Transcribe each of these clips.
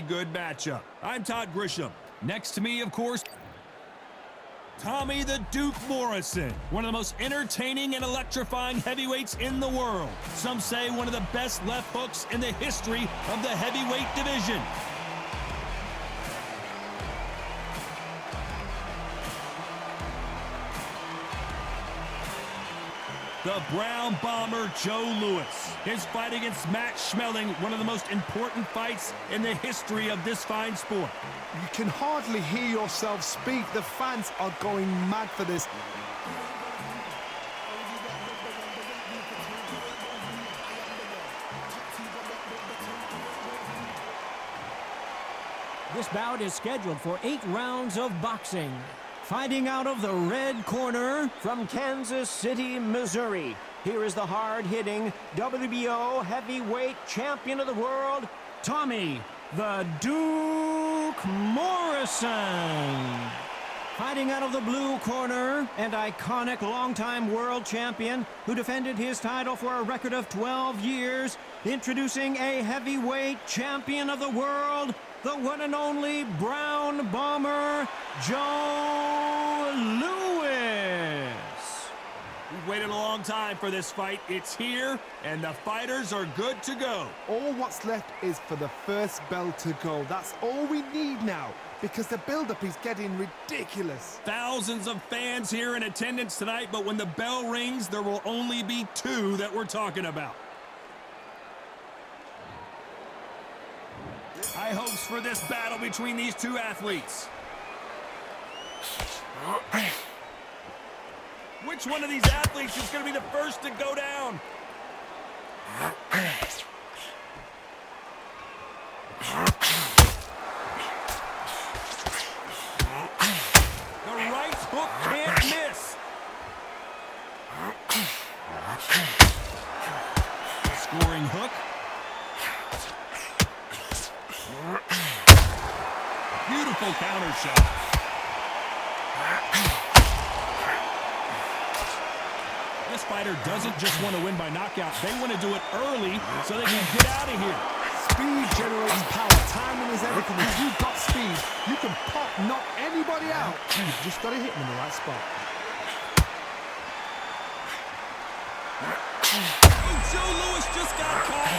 good matchup. I'm Todd Grisham. Next to me, of course, Tommy the Duke Morrison, one of the most entertaining and electrifying heavyweights in the world. Some say one of the best left hooks in the history of the heavyweight division. The Brown Bomber Joe Louis. His fight against Matt Schmeling, one of the most important fights in the history of this fine sport. You can hardly hear yourself speak. The fans are going mad for this. This bout is scheduled for 8 rounds of boxing. Fighting out of the red corner from Kansas City, Missouri. Here is the hard-hitting WBO heavyweight champion of the world, Tommy the Duke Morrison. Fighting out of the blue corner, and iconic longtime world champion who defended his title for a record of 12 years, introducing a heavyweight champion of the world, the one and only Brown Bomber, Joe Louis. We've waited a long time for this fight. It's here, and the fighters are good to go. All what's left is for the first bell to go. That's all we need now, because the build-up is getting ridiculous. Thousands of fans here in attendance tonight, but when the bell rings, there will only be 2 that we're talking about. High hopes for this battle between these 2 athletes. Which one of these athletes is going to be the first to go down? The right hook can't miss. Scoring hook. Beautiful counter shot. This fighter doesn't just want to win by knockout. They want to do it early so they can get out of here. Speed generates power. Timing is everything. If you've got speed, you can pop, knock anybody out. You've just got to hit them in the right spot. Oh, Joe Louis just got caught.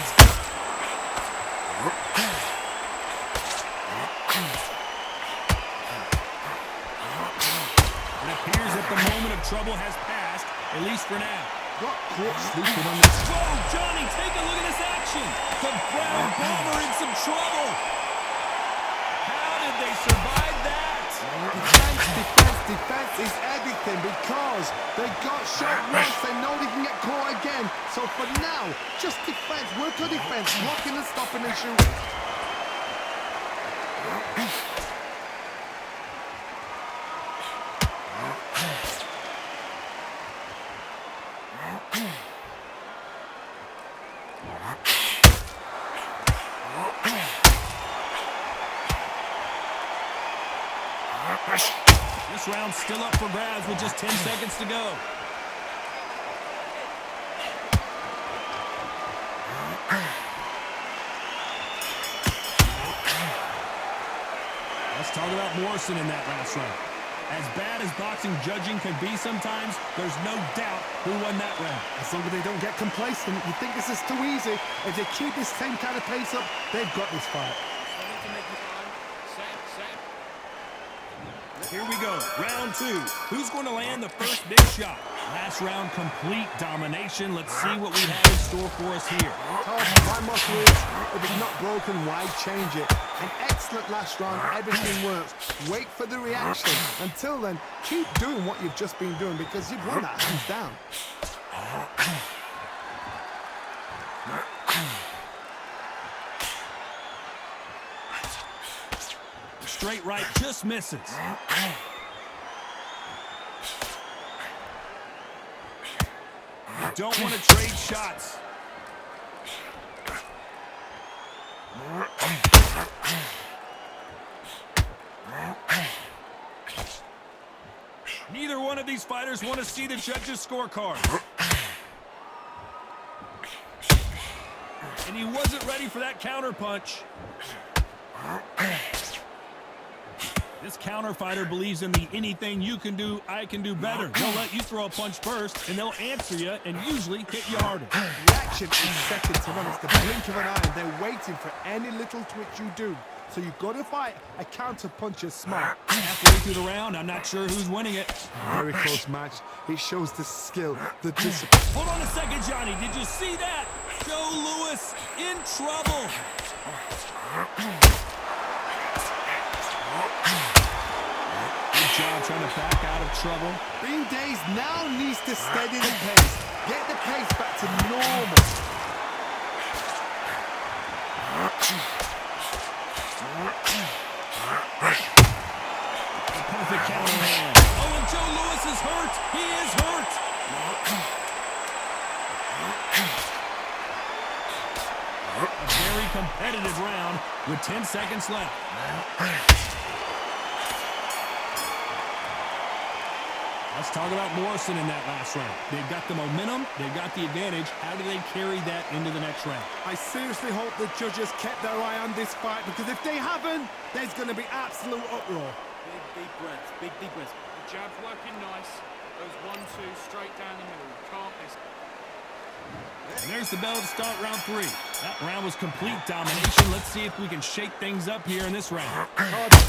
It appears that the moment of trouble has passed, at least for now. Got caught sleeping on this. Whoa, Johnny, take a look at this action. The Brown Bomber in some trouble. How did they survive that? Defense is everything, because they got shot once. They know they can get caught again. So for now, just defense. Work on defense. Blocking and stopping and shooting. This round's still up for grabs with just 10 seconds to go. Let's talk about Morrison in that last round. As bad as boxing judging can be sometimes, there's no doubt who won that round. As long as they don't get complacent, you think this is too easy. If they keep this same kind of pace up, they've got this fight. Here we go, round 2. Who's going to land the first big shot? Last round, complete domination. Let's see what we have in store for us here. My motto is, if it's not broken, why change it? An excellent last round, everything works. Wait for the reaction. Until then, keep doing what you've just been doing, because you've won that hands down. Straight right just misses. Don't want to trade shots. Neither one of these fighters want to see the judges' scorecard. And he wasn't ready for that counter punch. This counter fighter believes in the anything you can do, I can do better. They'll let you throw a punch first, and they'll answer you and usually hit you harder. Reaction is second to none. It's the blink of an eye. They're waiting for any little twitch you do. So you've got to fight a counter puncher smart. Halfway through the round, I'm not sure who's winning it. Very close match. It shows the skill, the discipline. Hold on a second, Johnny. Did you see that? Joe Louis in trouble. Good job trying to back out of trouble. Bean Days now needs to steady the pace. Get the pace back to normal. A perfect counter hand. Oh, and Joe Louis is hurt. He is hurt. A very competitive round with 10 seconds left. Let's talk about Morrison in that last round. They've got the momentum. They've got the advantage. How do they carry that into the next round? I seriously hope the judges kept their eye on this fight, because if they haven't, there's going to be absolute uproar. Big deep breaths, big deep breaths. The jab's working nice. Those 1-2 straight down the middle. You can't miss. And there's the bell to start round 3. That round was complete domination. Let's see if we can shake things up here in this round.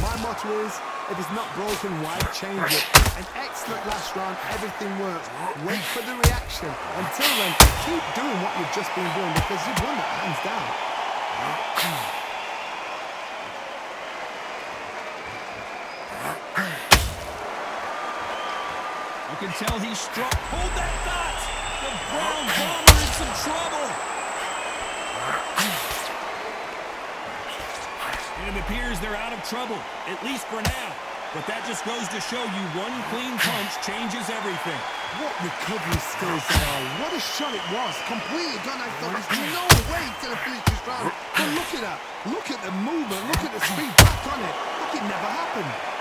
My motto is, if it's not broken, why change it? An excellent last round, everything works. Wait for the reaction. Until then, keep doing what you've just been doing, because you've won that hands down. You can tell he's struck. Hold that thought! The Brown Bomber in some trouble. And it appears they're out of trouble, at least for now. But that just goes to show you one clean punch changes everything. What recovery skills they are. What a shot it was. Completely gone. I thought there's no way he's going to finish this round. But look at that. Look at the movement. Look at the speed back on it. Look, it never happened.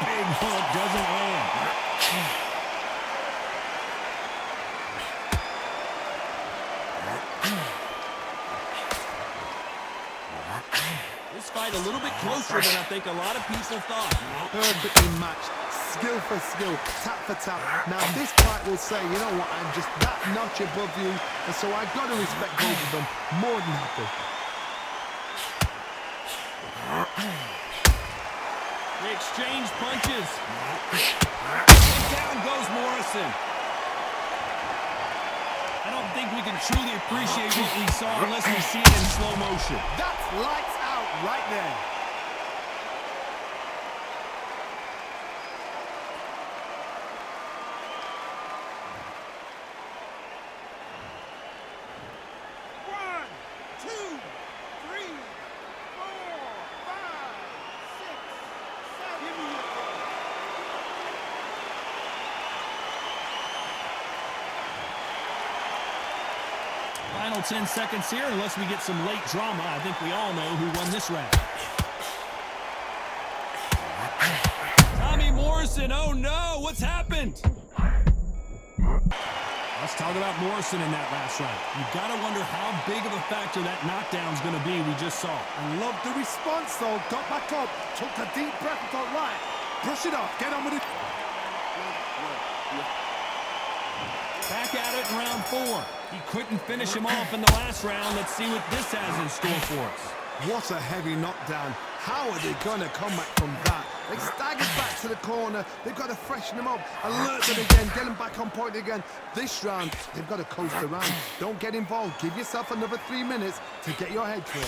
Big hook doesn't land. This fight a little bit closer than I think a lot of people thought. Perfectly matched. Skill for skill. Tap for tap. Now this fight will say, you know what, I'm just that notch above you. And so I've got to respect both of them. More than happy. They exchange punches. And down goes Morrison. I don't think we can truly appreciate what we saw unless we see it in slow motion. That's lights out right there. Final 10 seconds here, unless we get some late drama. I think we all know who won this round. Tommy Morrison, oh no, what's happened? Let's talk about Morrison in that last round. You've got to wonder how big of a factor that knockdown's going to be we just saw. I love the response though. Got back up, took a deep breath and thought, right, brush it off, get on with it. Back at it in round 4. He couldn't finish him off in the last round. Let's see what this has in store for us. What a heavy knockdown. How are they going to come back from that? They staggered back to the corner. They've got to freshen them up, alert them again, get them back on point again. This round, they've got to coast around. Don't get involved. Give yourself another 3 minutes to get your head clear.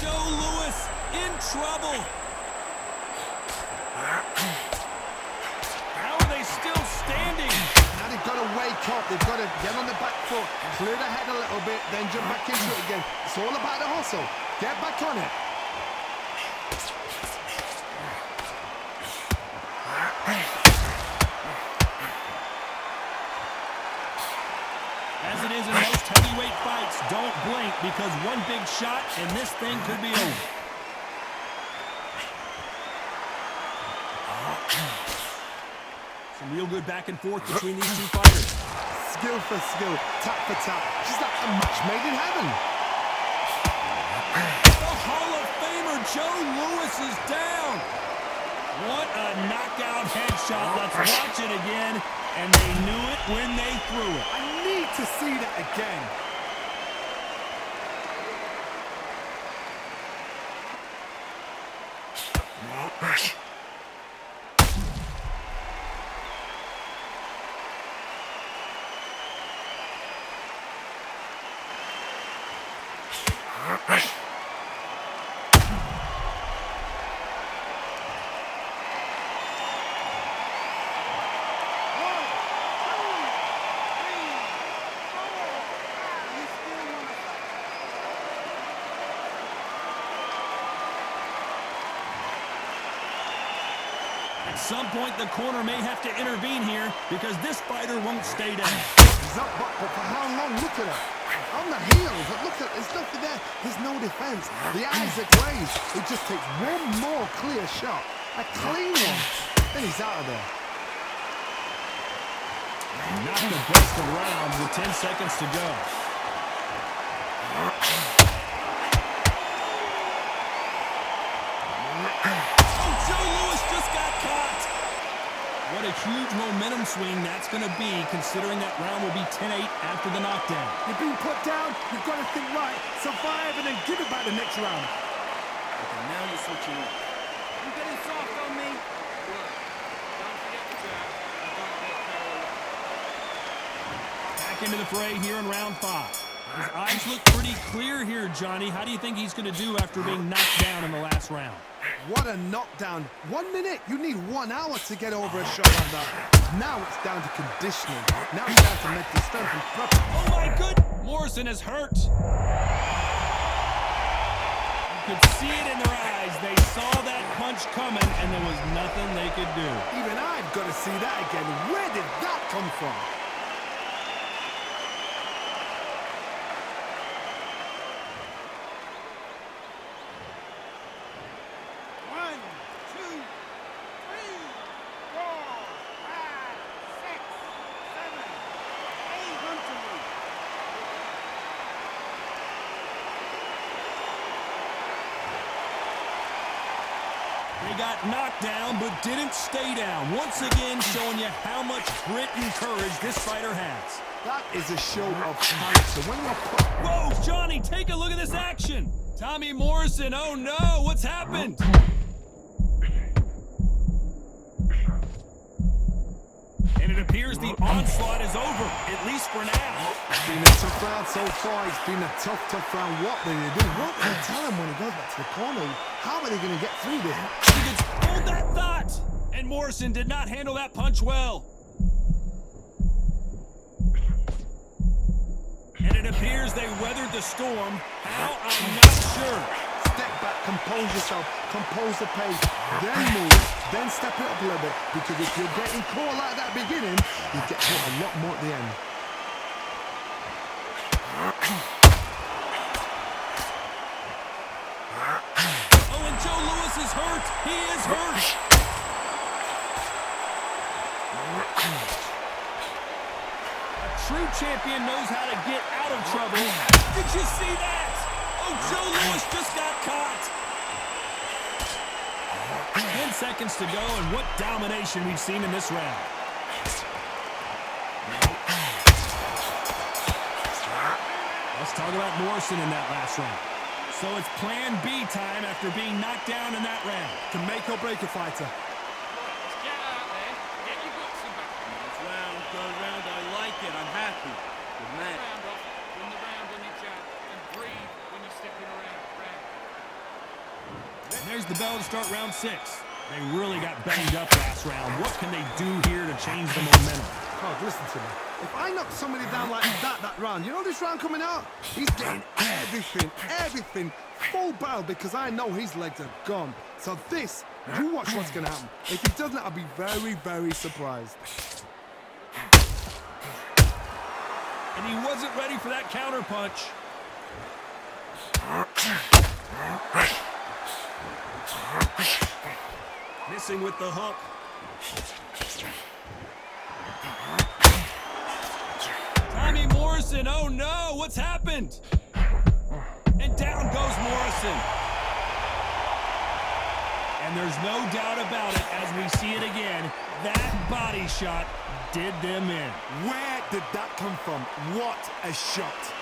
Joe Louis in trouble. How are they still standing? Now they've got to wake up. They've got to get on the back foot, clear the head a little bit, then jump back into it again. It's all about the hustle. Get back on it. As it is in most heavyweight fights, don't blink, because one big shot and this thing could be over. Some real good back and forth between these two fighters. Skill for skill, tap for tap. She's like a match made in heaven. The Hall of Famer Joe Louis is down. What a knockout headshot. Let's watch it again. And they knew it when they threw it. I need to see that again. At some point, the corner may have to intervene here because this fighter won't stay down. He's up, but for how long? Look at her. On the heels, look at, there's nothing there. There's no defense. The eyes are glazed. It just takes one more clear shot. A clean one. Then he's out of there. Not the best of rounds with 10 seconds to go. Oh, Joe Louis just got caught. What a huge momentum swing that's going to be, considering that round will be 10-8 after the knockdown. You've been put down. You've got to think right, survive, and then give it back the next round. Okay, now you're switching on. You getting soft on me? Good. Don't forget the jab. And don't get carried away. Back into the fray here in round 5. His eyes look pretty clear here, Johnny. How do you think he's going to do after being knocked down in the last round? What a knockdown. 1 minute, you need 1 hour to get over a shot like that. Now it's down to conditioning. Now it's down to mental strength and prep. Oh my good! Morrison is hurt. You could see it in their eyes. They saw that punch coming, and there was nothing they could do. Even I've got to see that again. Where did that come from? They got knocked down, but didn't stay down. Once again, showing you how much grit and courage this fighter has. That is a show of character. When you're put... Whoa, Johnny, take a look at this action. Tommy Morrison, oh no, what's happened? And it appears the onslaught is over, at least for now. It's been a tough round so far. It's been a tough round. What do you do? What do you tell him when he goes back to the corner? How are they going to get through this? He gets hold that thought. And Morrison did not handle that punch well. And it appears they weathered the storm. How? I'm not sure. Step back, compose yourself, compose the pace, then move, then step it up a little bit. Because if you're getting caught like that beginning, you get caught a lot more at the end. Oh, and Joe Louis is hurt. He is hurt. A true champion knows how to get out of trouble. Did you see that? Oh, Joe Louis just got caught. 10 seconds to go, and what domination we've seen in this round. Let's talk about Morrison in that last round. So it's plan B time after being knocked down in that round. To make or break a fighter. Get out there. Get your boxing back. Nice round, third round, I like it. I'm happy. Good man. Round off. Win the round on your jab. And breathe when you're stepping around. And there's the bell to start round 6. They really got banged up last round. What can they do here to change the momentum? Oh, listen to me. If I knock somebody down like that round, you know this round coming out? He's getting everything full barrel because I know his legs are gone. So this, you watch what's going to happen. If he doesn't, I'll be very, very surprised. And he wasn't ready for that counter punch. Missing with the hook. Morrison. Oh no, what's happened? And down goes Morrison. And there's no doubt about it as we see it again. That body shot did them in. Where did that come from? What a shot.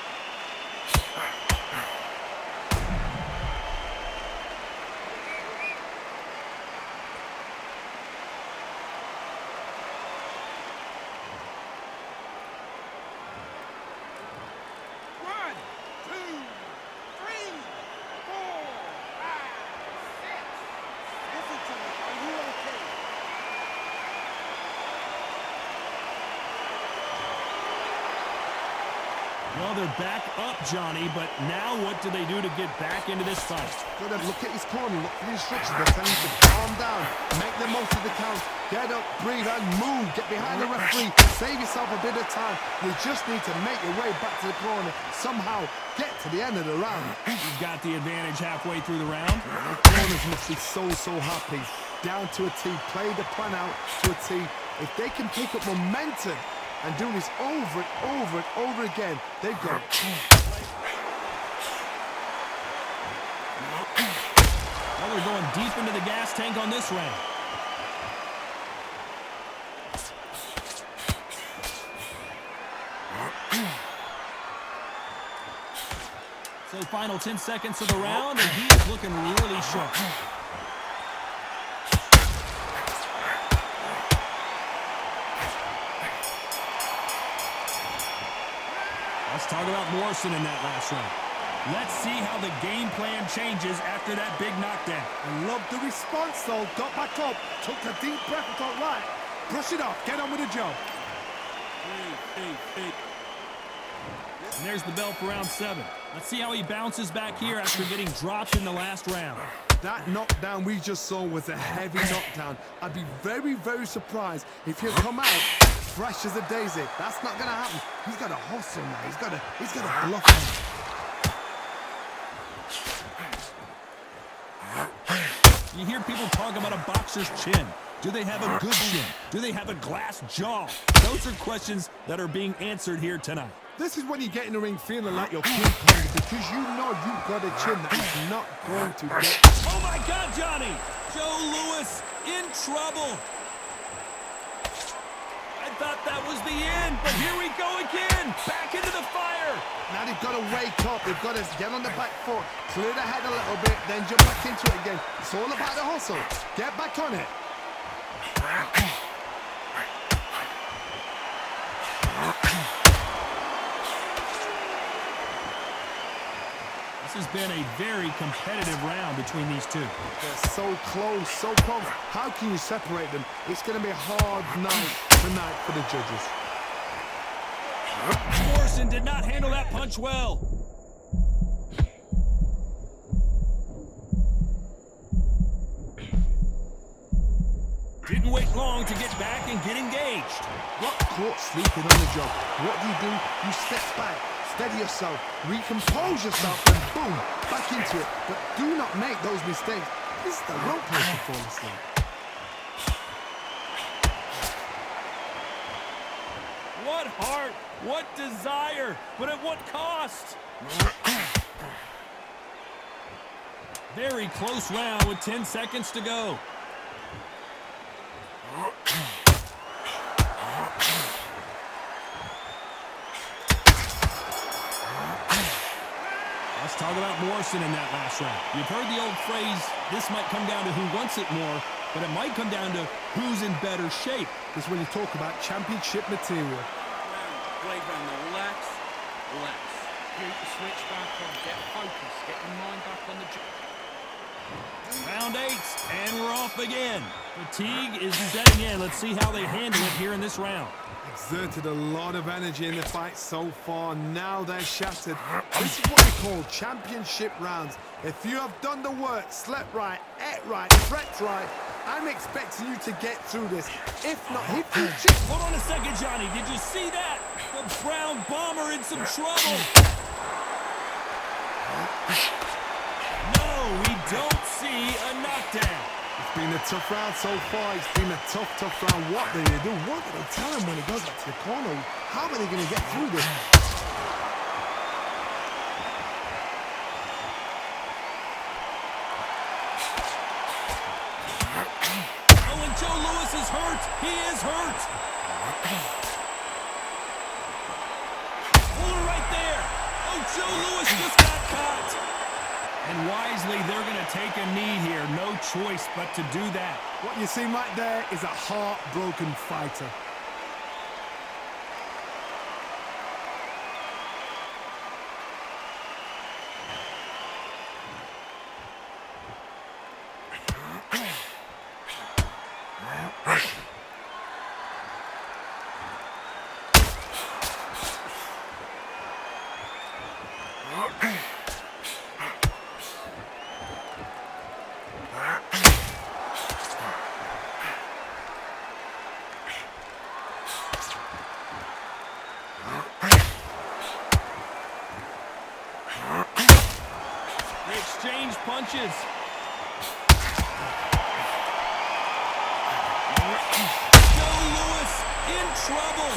Well, they're back up, Johnny, but now what do they do to get back into this fight? Good, look at his corner, look for the instructions. They're telling him to calm down, make the most of the count, get up, breathe, and move. Get behind the referee, save yourself a bit of time. You just need to make your way back to the corner, somehow get to the end of the round. He's got the advantage halfway through the round. The corners must be so happy. Down to a T, play the plan out to a T. If they can pick up momentum and do this over and over again, they've got it. Well, they're going deep into the gas tank on this round. So final 10 seconds of the round, and he's looking really sharp. Let's talk about Morrison in that last round. Let's see how the game plan changes after that big knockdown. I love the response though. Got back up, took a deep breath and thought, right, brush it off, get on with the job. And there's the bell for round 7. Let's see how he bounces back here after getting dropped in the last round. That knockdown we just saw was a heavy knockdown. I'd be very surprised if he'll come out fresh as a daisy. That's not gonna happen. He's got to hustle now. He's got to bluff him. You hear people talk about a boxer's chin. Do they have a good chin? Do they have a glass jaw? Those are questions that are being answered here tonight. This is when you get in the ring feeling like you're King Kong, because you know you've got a chin that is not going to get. Oh my God, Johnny! Joe Louis in trouble. I thought that was the end, but here we go again. Back into the fire. Now they've got to wake up. They've got to get on the back foot, clear the head a little bit, then jump back into it again. It's all about the hustle. Get back on it. This has been a very competitive round between these two. They're so close, so close. How can you separate them? It's going to be a hard night tonight for the judges. Morrison did not handle that punch well. Didn't wait long to get back and get engaged. Got caught sleeping on the job. What do? You step back, steady yourself, recompose yourself, and boom, back into it. But do not make those mistakes. This is the wrong place to fall asleep. What heart, what desire, but at what cost? Very close round with 10 seconds to go. Let's talk about Morrison in that last round. You've heard the old phrase, this might come down to who wants it more, but it might come down to who's in better shape. This is when you talk about championship material. Playground, relax. Keep the switch back on, get focused, get your mind back on the job. Round 8, and we're off again. Fatigue is setting in. Let's see how they handle it here in this round. Exerted a lot of energy in the fight so far. Now they're shattered. This is what we call championship rounds. If you have done the work, slept right, ate right, prepped right, I'm expecting you to get through this. If not, if you just... Hold on a second, Johnny. Did you see that? The Brown Bomber in some trouble. No, we don't see a knockdown. It's been a tough round so far. It's been a tough round. What do you do? What do they tell him when he goes back to the corner? How are they going to get through this? He is hurt. Hold it right there. Oh, Joe Louis just got caught. And wisely, they're going to take a knee here. No choice but to do that. What you see right there is a heartbroken fighter. They exchange punches. Joe Louis in trouble.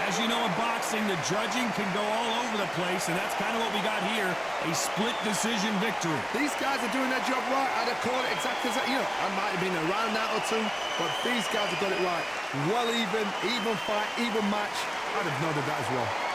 As you know, in boxing, the judging can go all over the place, and that's kind of what we got here, a split decision victory. These guys are doing their job right. I'd have called it exactly as that. You know, I might have been around that or two, but these guys have got it right. Well even fight, even match. I'd have noted that as well.